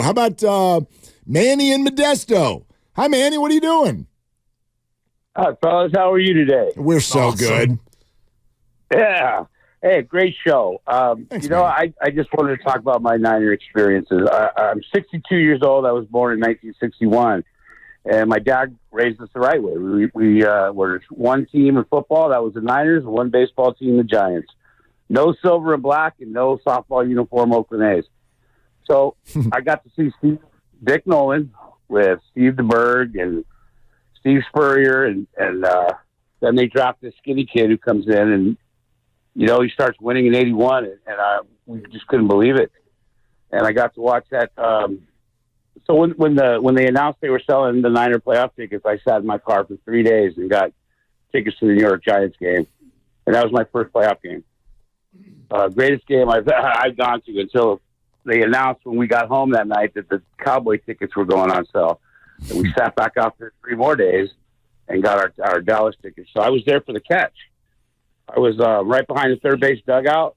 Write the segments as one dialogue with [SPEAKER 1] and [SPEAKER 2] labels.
[SPEAKER 1] How about Manny and Modesto? Hi, Manny. What are you doing?
[SPEAKER 2] Hi, fellas. How are you today?
[SPEAKER 1] We're so
[SPEAKER 3] awesome.
[SPEAKER 1] good.
[SPEAKER 2] Yeah. Hey, great show.
[SPEAKER 1] Thanks,
[SPEAKER 2] I just wanted to talk about my Niner experiences. I'm 62 years old. I was born in 1961. And my dad raised us the right way. We were one team in football. That was the Niners. One baseball team, the Giants. No silver and black and no softball uniform Oakland A's. So I got to see Dick Nolan with Steve DeBerg and Steve Spurrier. And then they dropped this skinny kid who comes in and, he starts winning in 81. And we just couldn't believe it. And I got to watch that. So when they announced they were selling the Niner playoff tickets, I sat in my car for 3 days and got tickets to the New York Giants game, and that was my first playoff game. Greatest game I've gone to until they announced when we got home that night that the Cowboy tickets were going on sale. And we sat back out there 3 more days and got our Dallas tickets. So I was there for the catch. I was right behind the third base dugout,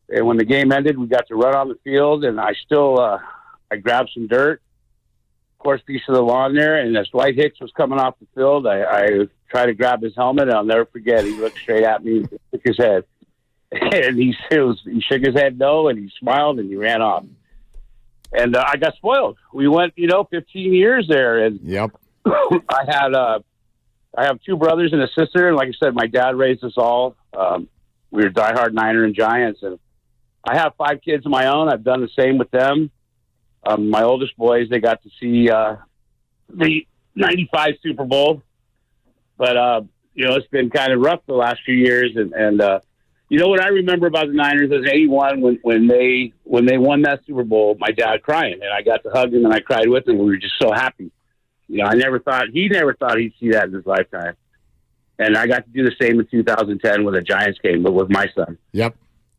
[SPEAKER 2] and when the game ended, we got to run on the field, and I still. I grabbed some dirt, course piece of the lawn there, and as Dwight Hicks was coming off the field, I tried to grab his helmet, and I'll never forget. He looked straight at me and shook his head. And he shook his head no, and he smiled, and he ran off. And I got spoiled. We went, 15 years there. And
[SPEAKER 1] yep.
[SPEAKER 2] I have 2 brothers and a sister, and like I said, my dad raised us all. We were diehard Niner and Giants, and I have 5 kids of my own. I've done the same with them. My oldest boys, they got to see the 95 Super Bowl. But, it's been kind of rough the last few years. And what I remember about the Niners is 81 when they won that Super Bowl, my dad crying. And I got to hug him and I cried with him. We were just so happy. He never thought he'd see that in his lifetime. And I got to do the same in 2010 with a Giants game, but with my son.
[SPEAKER 1] Yep.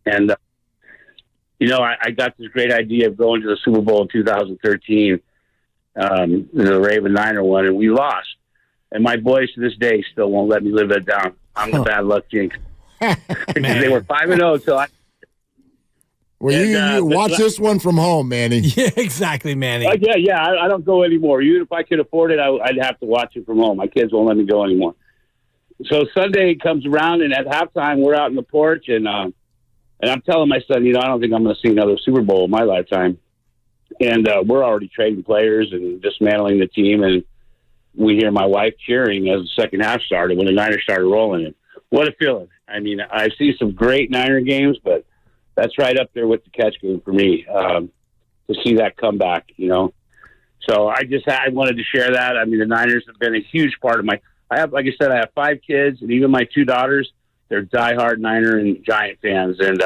[SPEAKER 2] And, I got this great idea of going to the Super Bowl in 2013, the Raven Niner one, and we lost. And my boys to this day still won't let me live that down. I'm the bad luck jinx. Because they were 5-0 until I.
[SPEAKER 1] Well, you watch this one from home, Manny.
[SPEAKER 3] Yeah, exactly, Manny.
[SPEAKER 2] Yeah. I don't go anymore. Even if I could afford it, I'd have to watch it from home. My kids won't let me go anymore. So Sunday comes around, and at halftime, we're out in the porch, and I'm telling my son, I don't think I'm going to see another Super Bowl in my lifetime. And we're already trading players and dismantling the team, and we hear my wife cheering as the second half started when the Niners started rolling. And what a feeling. I mean, I've seen some great Niner games, but that's right up there with the catch game for me, to see that comeback, So I wanted to share that. I mean, the Niners have been a huge part of I have 5 kids, and even my 2 daughters, they're diehard Niner and Giant fans, and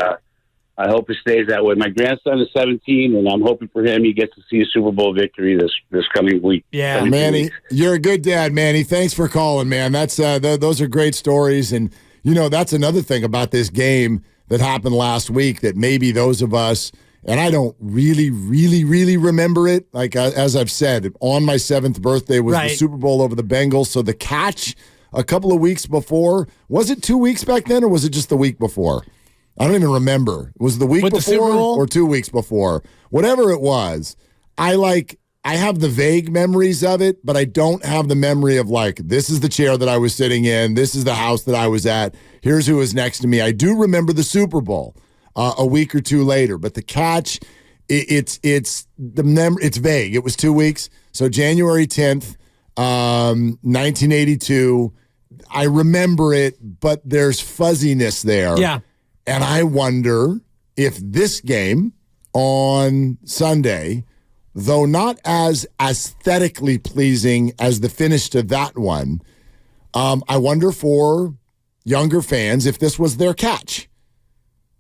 [SPEAKER 2] I hope it stays that way. My grandson is 17, and I'm hoping for him he gets to see a Super Bowl victory this coming week.
[SPEAKER 3] Yeah,
[SPEAKER 1] Manny, you're a good dad, Manny. Thanks for calling, man. That's those are great stories, and that's another thing about this game that happened last week that maybe those of us, and I don't really, really, really remember it. Like as I've said, on my 7th birthday was the Super Bowl over the Bengals, so the catch a couple of weeks before. Was it 2 weeks back then, or was it just the week before? I don't even remember. Was it the week before or 2 weeks before? Whatever it was, I have the vague memories of it, but I don't have the memory of this is the chair that I was sitting in, this is the house that I was at, here's who was next to me. I do remember the Super Bowl a week or 2 later, but the catch, it's vague. It was 2 weeks, so January 10th, 1982. I remember it, but there's fuzziness there.
[SPEAKER 3] Yeah.
[SPEAKER 1] And I wonder if this game on Sunday, though not as aesthetically pleasing as the finish to that one, I wonder for younger fans if this was their catch.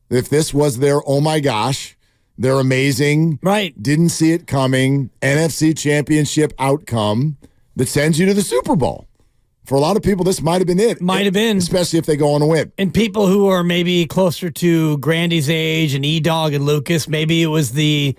[SPEAKER 1] If this was their, oh my gosh, they're amazing.
[SPEAKER 3] Right.
[SPEAKER 1] Didn't see it coming. NFC Championship outcome that sends you to the Super Bowl. For a lot of people, this might have been it.
[SPEAKER 3] Might have been.
[SPEAKER 1] Especially if they go on a win.
[SPEAKER 3] And people who are maybe closer to Grandy's age and E-Dog and Lucas, maybe it was the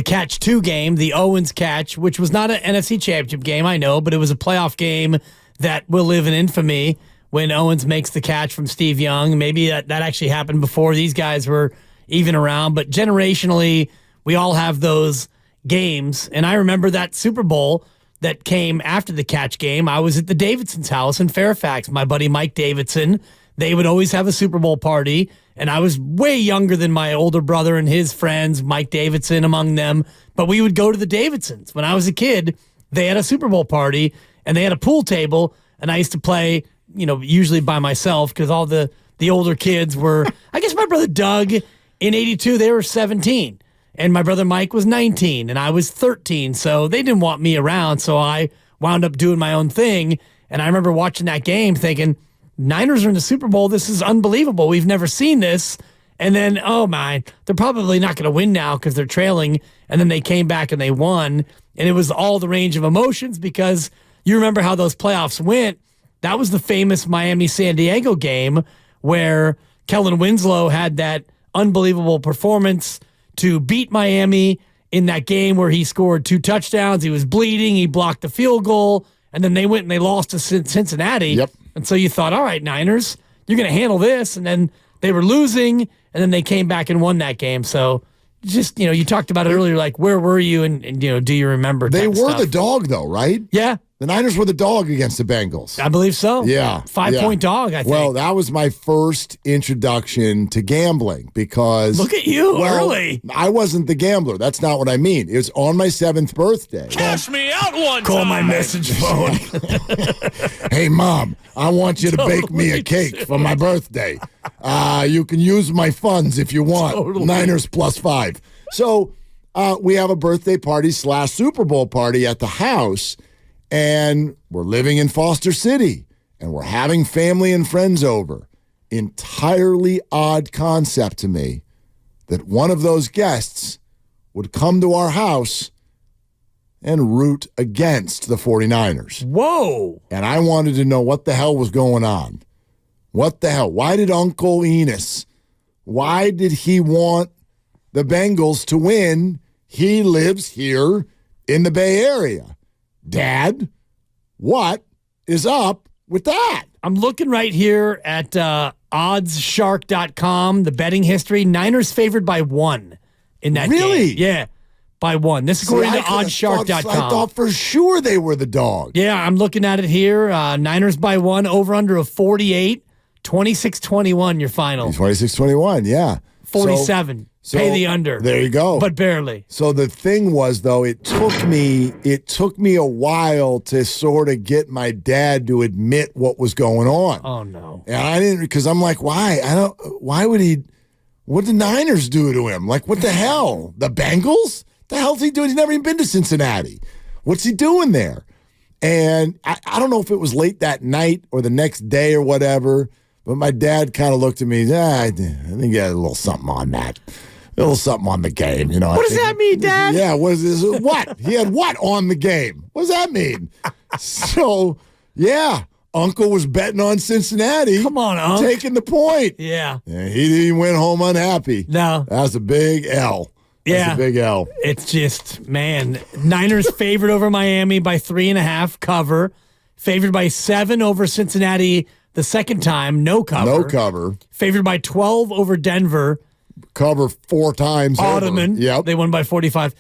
[SPEAKER 3] Catch 2 game, the Owens Catch, which was not an NFC Championship game, I know, but it was a playoff game that will live in infamy when Owens makes the catch from Steve Young. Maybe that actually happened before these guys were even around. But generationally, we all have those games, and I remember that Super Bowl that came after the catch game. I was at the Davidson's house in Fairfax. My buddy Mike Davidson, they would always have a Super Bowl party, and I was way younger than my older brother and his friends, Mike Davidson among them, but we would go to the Davidsons. When I was a kid, they had a Super Bowl party, and they had a pool table, and I used to play, usually by myself because all the older kids were, I guess my brother Doug, in 82, they were 17. And my brother Mike was 19, and I was 13, so they didn't want me around, so I wound up doing my own thing. And I remember watching that game thinking, Niners are in the Super Bowl. This is unbelievable. We've never seen this. And then, oh, my, they're probably not going to win now because they're trailing. And then they came back and they won. And it was all the range of emotions because you remember how those playoffs went. That was the famous Miami-San Diego game where Kellen Winslow had that unbelievable performance to beat Miami in that game where he scored 2 touchdowns. He was bleeding. He blocked the field goal. And then they went and they lost to Cincinnati.
[SPEAKER 1] Yep.
[SPEAKER 3] And so you thought, all right, Niners, you're going to handle this. And then they were losing, and then they came back and won that game. So just, you talked about it earlier, like where were you and do you remember?
[SPEAKER 1] They were the dog, though, right?
[SPEAKER 3] Yeah.
[SPEAKER 1] The Niners were the dog against the Bengals.
[SPEAKER 3] I believe so.
[SPEAKER 1] Yeah.
[SPEAKER 3] 5-point dog, I think.
[SPEAKER 1] Well, that was my first introduction to gambling because...
[SPEAKER 3] Look at you, early.
[SPEAKER 1] I wasn't the gambler. That's not what I mean. It was on my 7th birthday.
[SPEAKER 4] Cash me out one
[SPEAKER 3] Call
[SPEAKER 4] time.
[SPEAKER 3] my message phone.
[SPEAKER 1] Hey, Mom, I want you to bake me a cake for my birthday. You can use my funds if you want.
[SPEAKER 3] Totally.
[SPEAKER 1] Niners +5. So we have a birthday party / Super Bowl party at the house, and we're living in Foster City, and we're having family and friends over. Entirely odd concept to me that one of those guests would come to our house and root against the 49ers.
[SPEAKER 3] Whoa.
[SPEAKER 1] And I wanted to know what the hell was going on. What the hell? Why did Uncle Enos, why did he want the Bengals to win? He lives here in the Bay Area. Dad, what is up with that?
[SPEAKER 3] I'm looking right here at oddsshark.com, the betting history. Niners favored by 1 in that game.
[SPEAKER 1] Really?
[SPEAKER 3] Yeah, by 1. This is according to oddsshark.com.
[SPEAKER 1] I thought for sure they were the dog.
[SPEAKER 3] Yeah, I'm looking at it here. Niners by 1, over under of 48, 26-21 your final.
[SPEAKER 1] 26-21, yeah.
[SPEAKER 3] 47.
[SPEAKER 1] So
[SPEAKER 3] Pay the under.
[SPEAKER 1] There you go.
[SPEAKER 3] But barely.
[SPEAKER 1] So the thing was, though, it took me a while to sort of get my dad to admit what was going on.
[SPEAKER 3] Oh no.
[SPEAKER 1] And I didn't, because I'm like, why? Why would he? What did the Niners do to him? Like, what the hell? The Bengals? The hell's he doing? He's never even been to Cincinnati. What's he doing there? And I don't know if it was late that night or the next day or whatever, but my dad kind of looked at me. I think he had a little something on that. A little something on the game,
[SPEAKER 3] What does that mean, Dad?
[SPEAKER 1] Yeah, what is this? What? He had what on the game? What does that mean? So, yeah, Uncle was betting on Cincinnati.
[SPEAKER 3] Come on, Unc.
[SPEAKER 1] Taking the point.
[SPEAKER 3] Yeah.
[SPEAKER 1] He went home unhappy.
[SPEAKER 3] No.
[SPEAKER 1] That's a big L. That's a big L.
[SPEAKER 3] It's just, man, Niners favored over Miami by 3.5, cover. Favored by 7 over Cincinnati the second time, no cover.
[SPEAKER 1] No cover.
[SPEAKER 3] Favored by 12 over Denver.
[SPEAKER 1] Cover 4 times.
[SPEAKER 3] Ottoman.
[SPEAKER 1] Over. Yep.
[SPEAKER 3] They won by 45.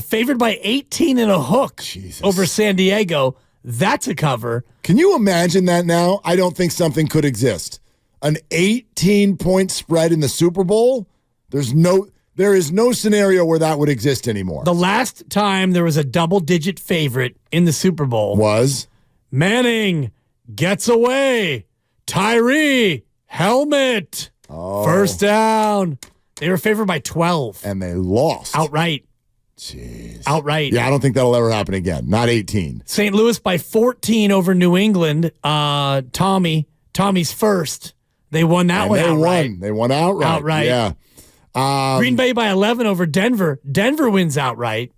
[SPEAKER 3] Favored by 18 and a hook over San Diego. That's a cover.
[SPEAKER 1] Can you imagine that now? I don't think something could exist. An 18-point spread in the Super Bowl? There is no scenario where that would exist anymore.
[SPEAKER 3] The last time there was a double-digit favorite in the Super Bowl
[SPEAKER 1] was
[SPEAKER 3] Manning gets away. Tyree helmet.
[SPEAKER 1] Oh.
[SPEAKER 3] First down. They were favored by 12.
[SPEAKER 1] And they lost.
[SPEAKER 3] Outright.
[SPEAKER 1] Jeez.
[SPEAKER 3] Outright.
[SPEAKER 1] Yeah, I don't think that'll ever happen again. Not 18.
[SPEAKER 3] St. Louis by 14 over New England. Tommy's first. They won that one outright.
[SPEAKER 1] They won outright.
[SPEAKER 3] Outright.
[SPEAKER 1] Yeah.
[SPEAKER 3] Green Bay by 11 over Denver. Denver wins outright.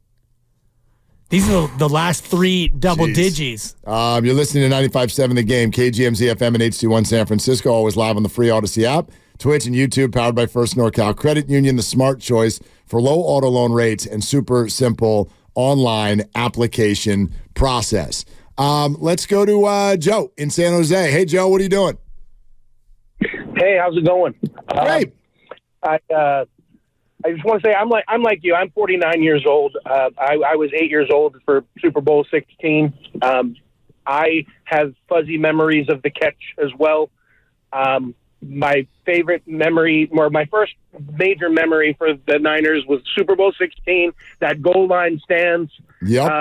[SPEAKER 3] These are the last 3 double digits.
[SPEAKER 1] You're listening to 95.7 The Game, KGMZ FM and HD1 San Francisco, always live on the free Odyssey app, Twitch and YouTube, powered by First NorCal Credit Union, the smart choice for low auto loan rates and super simple online application process. Let's go to Joe in San Jose. Hey, Joe, what are you doing?
[SPEAKER 5] Hey, how's it going?
[SPEAKER 1] Great.
[SPEAKER 4] I just want to say I'm like you. I'm 49 years old. I was 8 years old for Super Bowl 16. I have fuzzy memories of the catch as well. My favorite memory, or my first major memory for the Niners was Super Bowl 16, that goal line stands.
[SPEAKER 1] Yep.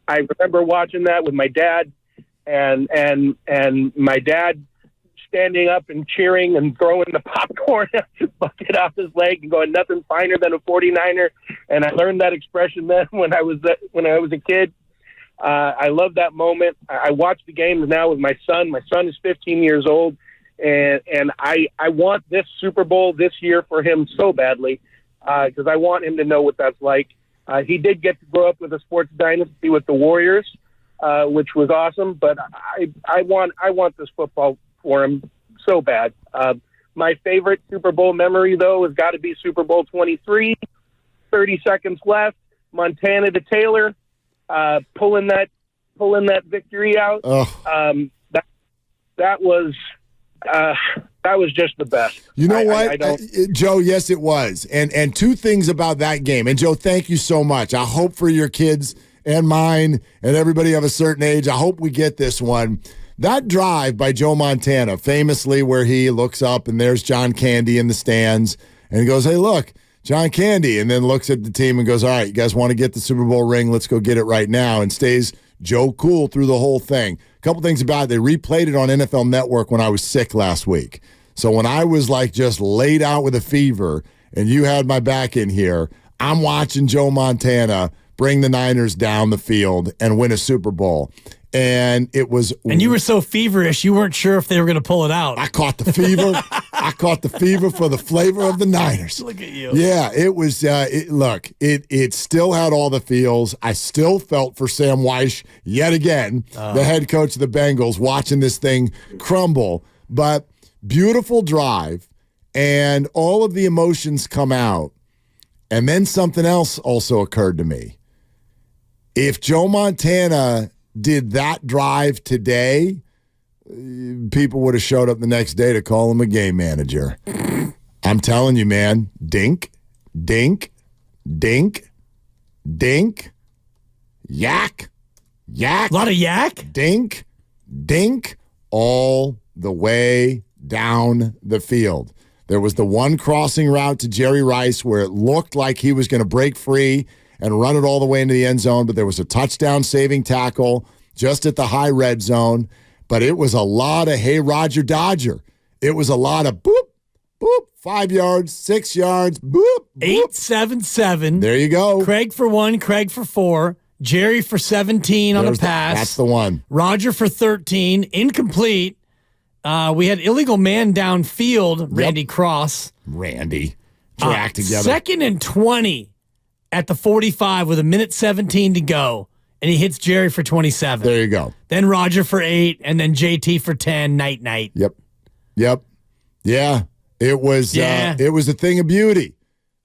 [SPEAKER 4] I remember watching that with my dad, and my dad standing up and cheering and throwing the popcorn bucket off his leg and going, nothing finer than a 49er. And I learned that expression then when I was a kid. I love that moment. I watch the games now with my son. My son is 15 years old, and I want this Super Bowl this year for him so badly because I want him to know what that's like. He did get to grow up with a sports dynasty with the Warriors, which was awesome, but I want this football for him so bad. My favorite Super Bowl memory, though, has got to be Super Bowl 23, 30 seconds left, Montana to Taylor, pulling that victory out. That was just the best.
[SPEAKER 1] You know what, Joe? Yes, it was. And two things about that game. And Joe, thank you so much. I hope for your kids and mine and everybody of a certain age, I hope we get this one. That drive by Joe Montana, famously where he looks up and there's John Candy in the stands and he goes, hey, look, John Candy, and then looks at the team and goes, all right, you guys want to get the Super Bowl ring? Let's go get it right now, and stays Joe cool through the whole thing. A couple things about it. They replayed it on NFL Network when I was sick last week. So when I was like just laid out with a fever and you had my back in here, I'm watching Joe Montana bring the Niners down the field and win a Super Bowl. And it was.
[SPEAKER 3] And you were so feverish, you weren't sure if they were going to pull it out.
[SPEAKER 1] I caught the fever. I caught the fever for the flavor of the Niners.
[SPEAKER 3] Look at you.
[SPEAKER 1] Yeah, it was. It still had all the feels. I still felt for Sam Weish yet again, the head coach of the Bengals, watching this thing crumble. But beautiful drive, and all of the emotions come out. And then something else also occurred to me. If Joe Montana did that drive today, people would have showed up the next day to call him a game manager. I'm telling you, man. Dink, dink, dink, dink, yak, yak.
[SPEAKER 3] A lot of yak?
[SPEAKER 1] Dink, dink, all the way down the field. There was the one crossing route to Jerry Rice where it looked like he was going to break free and run it all the way into the end zone, but there was a touchdown-saving tackle just at the high red zone. But it was a lot of, hey, Roger Dodger. It was a lot of boop, boop, 5 yards, 6 yards, boop, boop.
[SPEAKER 3] 8-7-7.
[SPEAKER 1] There you go.
[SPEAKER 3] Craig for 1, Craig for 4, Jerry for 17 on a pass.
[SPEAKER 1] That's the one.
[SPEAKER 3] Roger for 13, incomplete. We had illegal man downfield, Randy Cross.
[SPEAKER 1] Randy. Track together.
[SPEAKER 3] 2nd and 20 at the 45 with 1:17 to go, and he hits Jerry for 27.
[SPEAKER 1] There you go.
[SPEAKER 3] Then Roger for 8, and then JT for 10, night.
[SPEAKER 1] Yep. Yeah. It was a thing of beauty.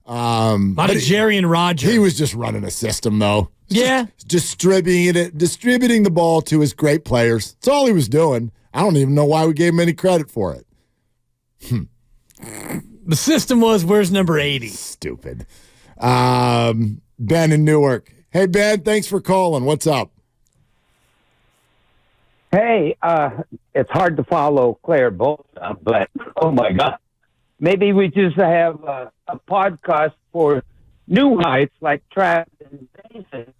[SPEAKER 3] A lot of Jerry and Roger.
[SPEAKER 1] He was just running a system, though.
[SPEAKER 3] Yeah.
[SPEAKER 1] Just distributing the ball to his great players. That's all he was doing. I don't even know why we gave him any credit for it.
[SPEAKER 3] The system was, where's number 80?
[SPEAKER 1] Stupid. Ben in Newark. Hey, Ben, thanks for calling. What's up?
[SPEAKER 5] Hey, it's hard to follow Claire both, but oh my God. Maybe we just have a podcast for new heights like Travis and Jason.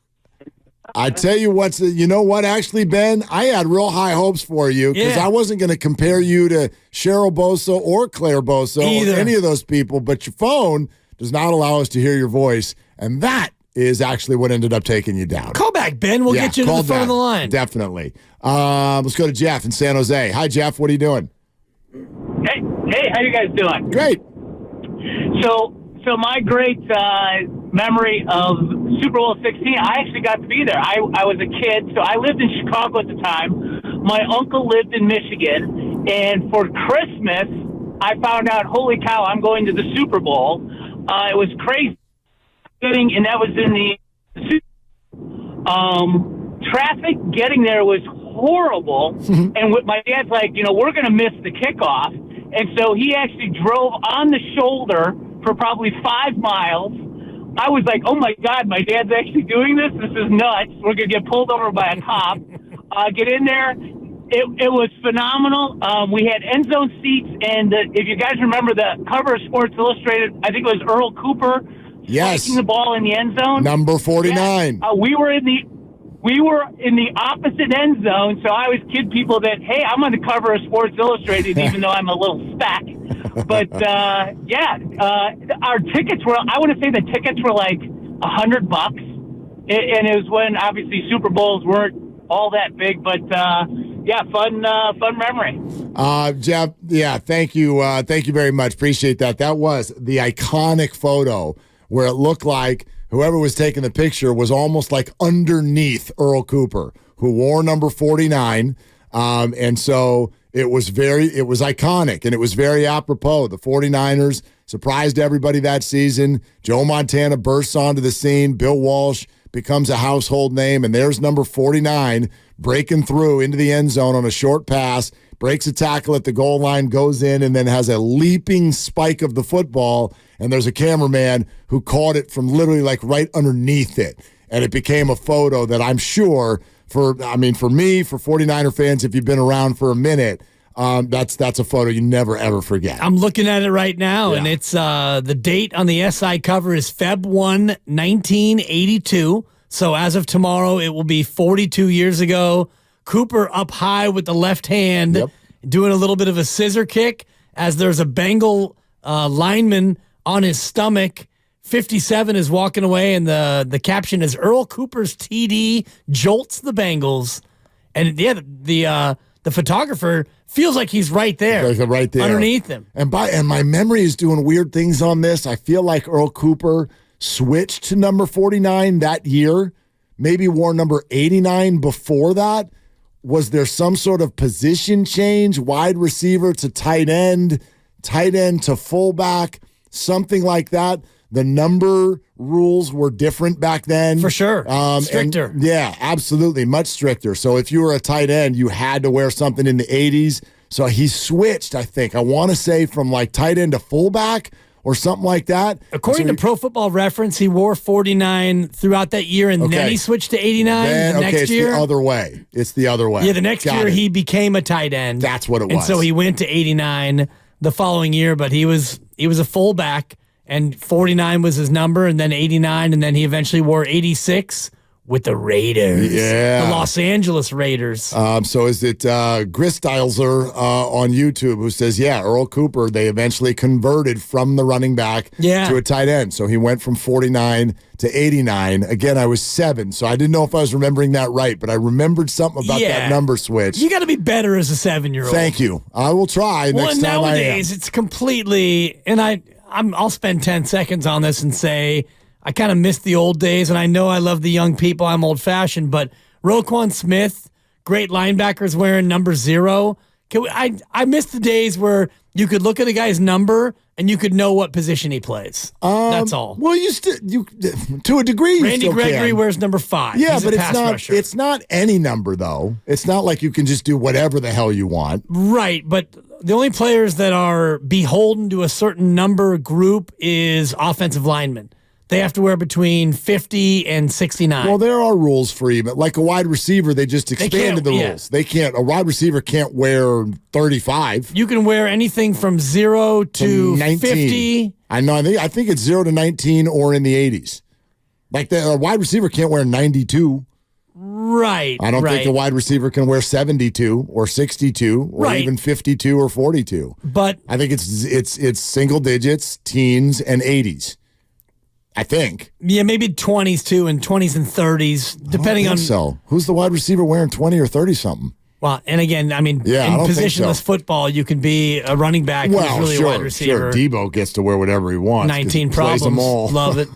[SPEAKER 1] I tell you what, you know what, actually, Ben, I had real high hopes for you because I wasn't going to compare you to Cheryl Bosa or Claire Bosa or any of those people, but your phone does not allow us to hear your voice, and that is actually what ended up taking you down.
[SPEAKER 3] Call back, Ben. We'll get you to the front of the line.
[SPEAKER 1] Definitely. Let's go to Jeff in San Jose. Hi, Jeff. What are you doing?
[SPEAKER 6] Hey, how you guys doing?
[SPEAKER 1] Great.
[SPEAKER 6] So my great memory of Super Bowl 16, I actually got to be there. I was a kid, so I lived in Chicago at the time. My uncle lived in Michigan, and for Christmas, I found out, holy cow, I'm going to the Super Bowl. It was crazy. And that was in the traffic getting there was horrible. And my dad's like, we're going to miss the kickoff. And so he actually drove on the shoulder for probably 5 miles. I was like, oh, my God, my dad's actually doing this? This is nuts. We're going to get pulled over by a cop. Get in there. It was phenomenal. We had end zone seats, and if you guys remember the cover of Sports Illustrated, I think it was Earl Cooper spiking the ball in the end zone.
[SPEAKER 1] Number 49.
[SPEAKER 6] Yeah. We were in the opposite end zone, so I always kid people that, hey, I'm on the cover of Sports Illustrated, even though I'm a little stack. But, our tickets were, I want to say the tickets were like $100. And it was when, obviously, Super Bowls weren't all that big, but, fun memory.
[SPEAKER 1] Jeff, thank you. Thank you very much. Appreciate that. That was the iconic photo where it looked like whoever was taking the picture was almost like underneath Earl Cooper, who wore number 49. And so it was iconic, and it was very apropos. The 49ers surprised everybody that season. Joe Montana bursts onto the scene. Bill Walsh becomes a household name, and there's number 49 breaking through into the end zone on a short pass, breaks a tackle at the goal line, goes in, and then has a leaping spike of the football, and there's a cameraman who caught it from literally like right underneath it, and it became a photo that I'm sure for me, for 49er fans, if you've been around for a minute, that's a photo you never, ever forget.
[SPEAKER 3] I'm looking at it right now, and it's the date on the SI cover is Feb 1, 1982. So as of tomorrow, it will be 42 years ago. Cooper up high with the left hand, doing a little bit of a scissor kick as there's a Bengal lineman on his stomach. 57 is walking away, and the caption is Earl Cooper's TD jolts the Bengals. And the photographer feels like he's right there, underneath him.
[SPEAKER 1] And my memory is doing weird things on this. I feel like Earl Cooper switched to number 49 that year, maybe wore number 89 before that. Was there some sort of position change, wide receiver to tight end to fullback, something like that? The number rules were different back then.
[SPEAKER 3] For sure. Stricter.
[SPEAKER 1] Yeah, absolutely. Much stricter. So if you were a tight end, you had to wear something in the 80s. So he switched, I think. I want to say from like tight end to fullback or something like that.
[SPEAKER 3] According to Pro Football Reference, he wore 49 throughout that year, and then he switched to 89 the next year.
[SPEAKER 1] It's the other way. It's the other way.
[SPEAKER 3] Yeah, the next year he became a tight end.
[SPEAKER 1] That's what it was.
[SPEAKER 3] And so he went to 89 the following year, but he was a fullback, and 49 was his number, and then 89, and then he eventually wore 86 with the Raiders.
[SPEAKER 1] Yeah.
[SPEAKER 3] The Los Angeles Raiders.
[SPEAKER 1] So is it Gristilzer on YouTube who says, Earl Cooper, they eventually converted from the running back to a tight end. So he went from 49 to 89. Again, I was 7, so I didn't know if I was remembering that right, but I remembered something about that number switch.
[SPEAKER 3] You got to be better as a 7-year-old.
[SPEAKER 1] Thank you. I will try next time
[SPEAKER 3] nowadays, it's completely, and I'll spend 10 seconds on this and say, I kind of miss the old days, and I know I love the young people. I'm old-fashioned, but Roquan Smith, great linebackers wearing number 0. I miss the days where you could look at a guy's number and you could know what position he plays. That's all.
[SPEAKER 1] Well, you to a degree.
[SPEAKER 3] Randy Gregory wears number 5.
[SPEAKER 1] Yeah,
[SPEAKER 3] He's
[SPEAKER 1] but
[SPEAKER 3] rusher.
[SPEAKER 1] It's not any number though. It's not like you can just do whatever the hell you want.
[SPEAKER 3] Right, but the only players that are beholden to a certain number group is offensive linemen. They have to wear between 50 and 69.
[SPEAKER 1] Well, there are rules for even. Like a wide receiver, they just expanded the rules. They can't. A wide receiver can't wear 35.
[SPEAKER 3] You can wear anything from 0 to 50.
[SPEAKER 1] I know. I think it's 0 to 19 or in the 80s. Like a wide receiver can't wear 92.
[SPEAKER 3] Right.
[SPEAKER 1] I don't think a wide receiver can wear 72 or 62 or even 52 or 42.
[SPEAKER 3] But
[SPEAKER 1] I think it's single digits, teens, and 80s. I think.
[SPEAKER 3] Yeah, maybe 20s too, and 20s and 30s, depending on.
[SPEAKER 1] So, who's the wide receiver wearing 20 or 30 something?
[SPEAKER 3] Well, and again, I mean, in positionless football, you can be a running back who's really a wide receiver.
[SPEAKER 1] Sure, Debo gets to wear whatever he wants.
[SPEAKER 3] 19 problems.
[SPEAKER 1] Plays them all.
[SPEAKER 3] Love it.